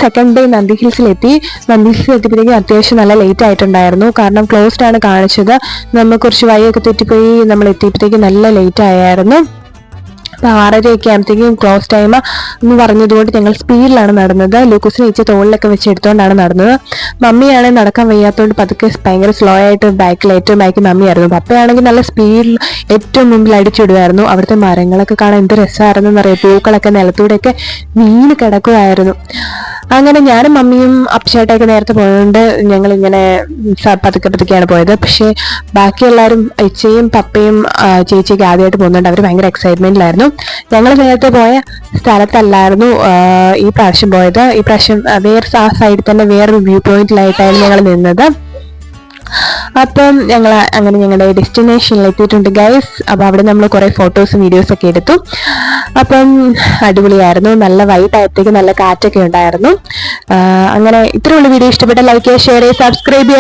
Second day നന്ദി ഹിൽസിലെത്തി. നന്ദി ഹിൽസിൽ എത്തിയപ്പോഴത്തേക്കും അത്യാവശ്യം നല്ല ലേറ്റ് ആയിട്ടുണ്ടായിരുന്നു. കാരണം ക്ലോസ്ഡ് ആണ് കാണിച്ചത്. നമ്മൾ കുറച്ച് വഴിയൊക്കെ തെറ്റിപ്പോയി. നമ്മൾ എത്തിയപ്പോഴത്തേക്കും നല്ല ലേറ്റ് ആയിരുന്നു. അപ്പോൾ 6:30 ആകുമ്പോഴത്തേക്കും ക്ലോസ് ടൈം എന്ന് പറഞ്ഞതുകൊണ്ട് ഞങ്ങൾ സ്പീഡിലാണ് നടന്നത്. ലൂക്കോസിനെ ഇച്ച തോളിലൊക്കെ വെച്ച് എടുത്തുകൊണ്ടാണ് നടന്നത്. മമ്മിയാണെങ്കിൽ നടക്കാൻ വയ്യാത്തതുകൊണ്ട് പതുക്കെ ഭയങ്കര സ്ലോ ആയിട്ട് ഏറ്റവും ബാക്കിൽ മമ്മിയായിരുന്നു. പപ്പയാണെങ്കിൽ നല്ല സ്പീഡിൽ ഏറ്റവും മുമ്പിൽ അടിച്ചിടുമായിരുന്നു. അവിടുത്തെ മരങ്ങളൊക്കെ കാണാൻ എന്ത് രസമായിരുന്നു എന്നറിയാം. പൂക്കളൊക്കെ നിലത്തൂടെയൊക്കെ വീണ് കിടക്കുമായിരുന്നു. അങ്ങനെ ഞാനും മമ്മിയും അപ്ഷേട്ടൊക്കെ നേരത്തെ പോയതുകൊണ്ട് ഞങ്ങളിങ്ങനെ പതുക്കെയാണ് പോയത്. പക്ഷേ ബാക്കി എല്ലാവരും ഇച്ചയും പപ്പയും ചേച്ചിയൊക്കെ ആദ്യമായിട്ട് പോകുന്നുണ്ട്. അവർ ഭയങ്കര എക്സൈറ്റ്മെന്റിലായിരുന്നു. ഞങ്ങൾ നേരത്തെ പോയ സ്ഥലത്തല്ലായിരുന്നു ഈ പ്രാവശ്യം പോയത്. ഈ പ്രാവശ്യം ആ സൈഡിൽ തന്നെ വേറൊരു വ്യൂ പോയിന്റിലായിട്ടായിരുന്നു ഞങ്ങൾ നിന്നത്. അപ്പം ഞങ്ങൾ അങ്ങനെ ഞങ്ങളുടെ ഡെസ്റ്റിനേഷനിൽ എത്തിയിട്ടുണ്ട് ഗൈസ്. അപ്പോൾ അവിടെ നമ്മൾ കുറേ ഫോട്ടോസും വീഡിയോസൊക്കെ എടുത്തു. അപ്പം അടിപൊളിയായിരുന്നു. നല്ല വൈകിട്ടായത്തേക്ക് നല്ല കാറ്റൊക്കെ ഉണ്ടായിരുന്നു. അങ്ങനെ ഇത്രയുള്ള വീഡിയോ ഇഷ്ടപ്പെട്ട ലൈക്ക് ചെയ്യുക, ഷെയർ ചെയ്യുക, സബ്സ്ക്രൈബ് ചെയ്യുക.